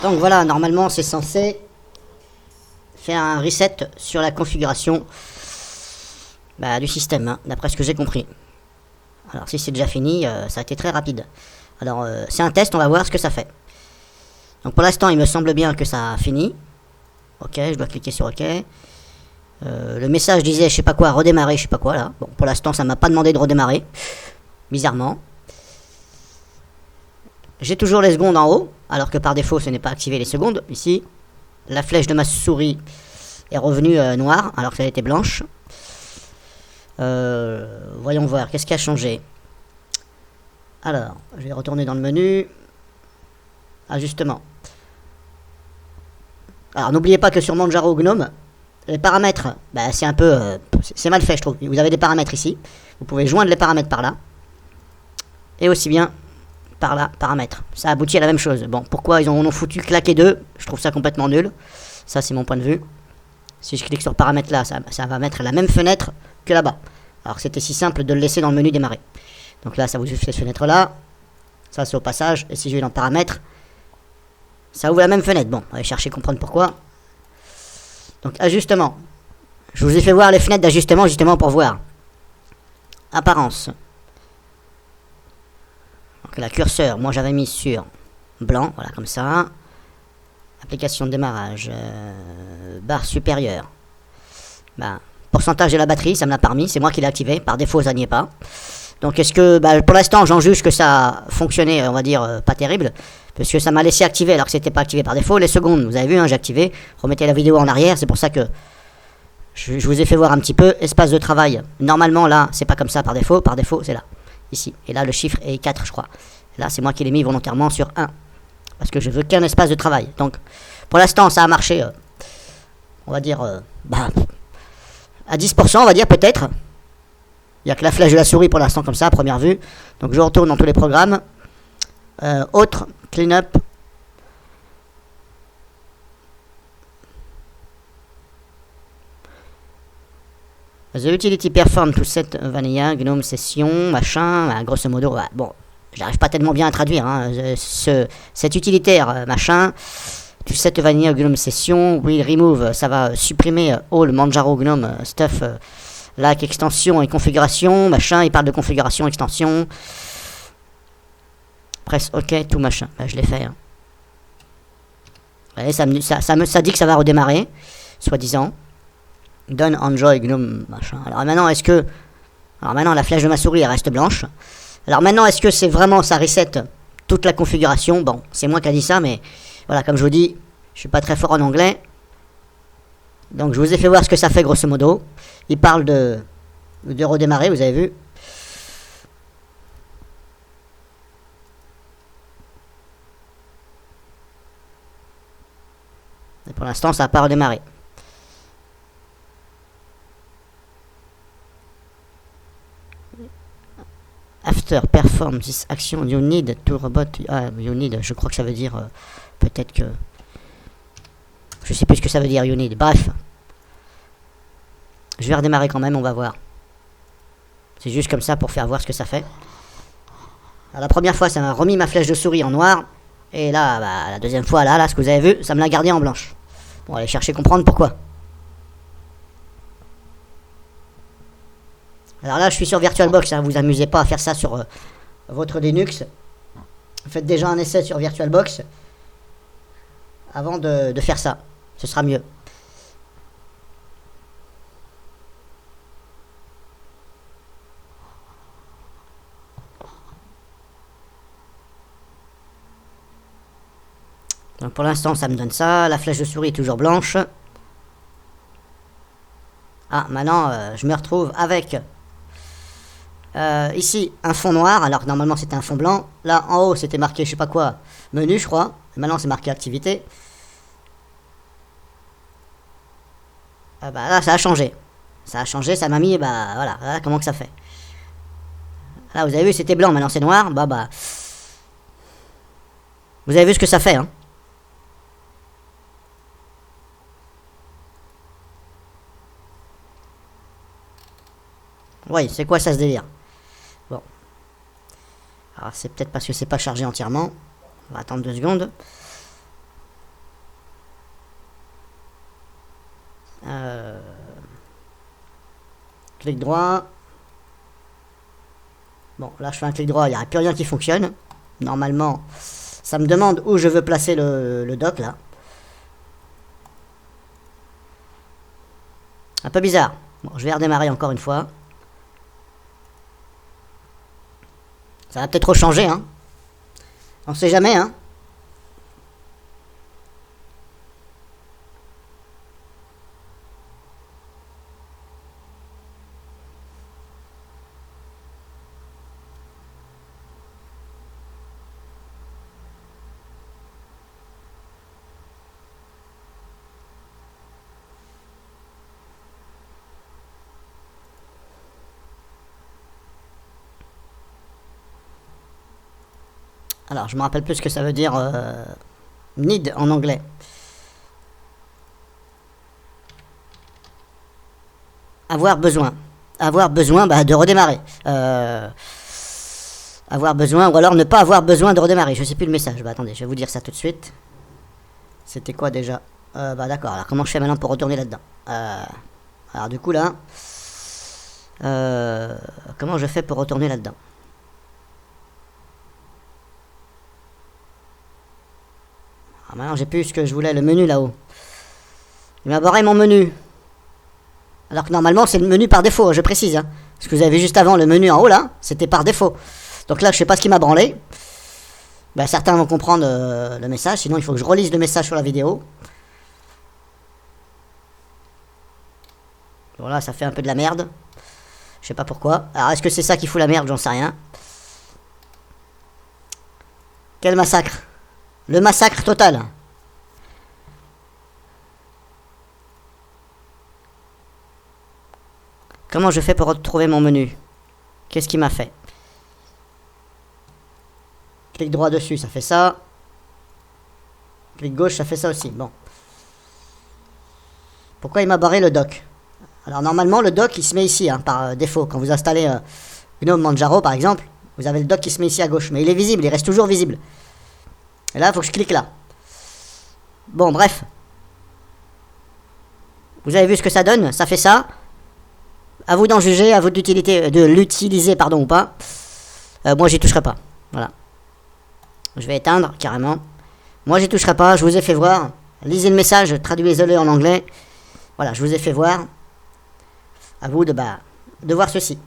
Donc voilà, normalement c'est censé faire un reset sur la configuration du système, hein, d'après ce que j'ai compris. Alors si c'est déjà fini, ça a été très rapide. Alors c'est un test, on va voir ce que ça fait. Donc pour l'instant il me semble bien que ça a fini. Ok, je dois cliquer sur ok. Le message disait je sais pas quoi, redémarrer, je sais pas quoi là. Bon, pour l'instant ça m'a pas demandé de redémarrer, bizarrement. J'ai toujours les secondes en haut, alors que par défaut ce n'est pas activé les secondes. Ici, la flèche de ma souris est revenue noire, alors qu'elle était blanche. Voyons voir, qu'est-ce qui a changé. Alors, je vais retourner dans le menu. Ajustement. Alors, n'oubliez pas que sur Manjaro Gnome, les paramètres, c'est un peu... c'est mal fait, je trouve. Vous avez des paramètres ici. Vous pouvez joindre les paramètres par là. Et aussi bien par là, paramètres. Ça aboutit à la même chose. Bon, pourquoi ils en ont foutu claquer deux? Je trouve ça complètement nul. Ça, c'est mon point de vue. Si je clique sur paramètres là, ça va mettre la même fenêtre que là-bas. Alors c'était si simple de le laisser dans le menu démarrer. Donc là, ça vous ouvre cette fenêtre là. Ça, c'est au passage. Et si je vais dans paramètres, ça ouvre la même fenêtre. Bon, on va chercher comprendre pourquoi. Donc ajustement. Je vous ai fait voir les fenêtres d'ajustement justement pour voir. Apparence. Donc la curseur, moi j'avais mis sur blanc, voilà comme ça. Application de démarrage, barre supérieure. Pourcentage de la batterie, ça me l'a pas remis, c'est moi qui l'ai activé, par défaut ça n'y est pas. Donc est-ce que, pour l'instant j'en juge que ça a fonctionné, on va dire, pas terrible, parce que ça m'a laissé activer alors que c'était pas activé par défaut. Les secondes, vous avez vu, hein, j'ai activé, remettez la vidéo en arrière, c'est pour ça que je vous ai fait voir un petit peu. Espace de travail, normalement là, c'est pas comme ça par défaut c'est là, ici. Et là le chiffre est 4 je crois. Là c'est moi qui l'ai mis volontairement sur 1. Parce que je veux qu'un espace de travail. Donc, pour l'instant, ça a marché, on va dire, à 10%, on va dire, peut-être. Il n'y a que la flèche de la souris pour l'instant, comme ça, à première vue. Donc, je retourne dans tous les programmes. Autre, clean-up. The utility perform to set vanilla, GNOME session, machin, grosso modo, bon. J'arrive pas tellement bien à traduire, hein. Cet utilitaire, machin, tu set vanilla GNOME session, will remove, ça va supprimer all Manjaro GNOME stuff, like extension et configuration, machin, il parle de configuration, extension. Presse OK, tout machin. Je l'ai fait. Hein. Ouais, ça dit que ça va redémarrer, soi-disant. Done Enjoy GNOME, machin. Alors maintenant, la flèche de ma souris, elle reste blanche. Alors maintenant, est-ce que c'est vraiment ça reset toute la configuration? Bon, c'est moi qui a dit ça, mais voilà, comme je vous dis, je suis pas très fort en anglais. Donc je vous ai fait voir ce que ça fait grosso modo. Il parle de redémarrer, vous avez vu. Et pour l'instant, ça n'a pas redémarré. After perform this action, you need to robot. You need, je crois que ça veut dire peut-être que. Je sais plus ce que ça veut dire, you need. Bref. Je vais redémarrer quand même, on va voir. C'est juste comme ça pour faire voir ce que ça fait. Alors la première fois, ça m'a remis ma flèche de souris en noir. Et là, la deuxième fois, là, ce que vous avez vu, ça me l'a gardé en blanche. Bon, allez chercher comprendre pourquoi. Alors là, je suis sur VirtualBox, hein, vous amusez pas à faire ça sur votre Linux. Faites déjà un essai sur VirtualBox avant de faire ça. Ce sera mieux. Donc pour l'instant, ça me donne ça. La flèche de souris est toujours blanche. Ah, maintenant, je me retrouve avec... ici, un fond noir, alors que normalement c'était un fond blanc. Là, en haut, c'était marqué, je sais pas quoi, menu, je crois. Maintenant, c'est marqué activité. Là, ça a changé. Ça a changé, ça m'a mis, voilà, comment que ça fait. Là, vous avez vu, c'était blanc, maintenant c'est noir. Vous avez vu ce que ça fait, hein. Oui, c'est quoi ça, ce délire? Bon. Alors, c'est peut-être parce que c'est pas chargé entièrement. On va attendre 2 secondes. Clic droit. Bon, là je fais un clic droit, il n'y a plus rien qui fonctionne. Normalement, ça me demande où je veux placer le dock là. Un peu bizarre. Bon, je vais redémarrer encore une fois. Ça va peut-être changer, hein. On sait jamais, hein. Alors, je me rappelle plus ce que ça veut dire need en anglais. Avoir besoin. Avoir besoin de redémarrer. Avoir besoin, ou alors ne pas avoir besoin de redémarrer. Je sais plus le message. Bah attendez, je vais vous dire ça tout de suite. C'était quoi déjà? Bah d'accord, alors comment je fais maintenant pour retourner là-dedans? Alors du coup là... comment je fais pour retourner là-dedans? Ah, maintenant j'ai plus ce que je voulais, le menu là-haut. Il m'a barré mon menu. Alors que normalement c'est le menu par défaut, je précise. Hein. Parce que vous avez vu juste avant le menu en haut là, c'était par défaut. Donc là je sais pas ce qui m'a branlé. Ben, certains vont comprendre le message, sinon il faut que je relise le message sur la vidéo. Bon là ça fait un peu de la merde. Je sais pas pourquoi. Alors est-ce que c'est ça qui fout la merde? J'en sais rien. Quel massacre. Le massacre total. Comment je fais pour retrouver mon menu? Qu'est-ce qui m'a fait? Clic droit dessus, ça fait ça. Clic gauche, ça fait ça aussi. Bon. Pourquoi il m'a barré le dock? Alors normalement le dock il se met ici hein, par défaut. Quand vous installez GNOME Manjaro par exemple, vous avez le dock qui se met ici à gauche. Mais il est visible, il reste toujours visible. Et là il faut que je clique là. Bon bref. Vous avez vu ce que ça donne? Ça fait ça. À vous d'en juger, à vous de l'utiliser pardon ou pas. Moi j'y toucherai pas. Voilà. Je vais éteindre carrément. Moi j'y toucherai pas, je vous ai fait voir. Lisez le message, traduisez-le en anglais. Voilà, je vous ai fait voir. À vous de voir ceci.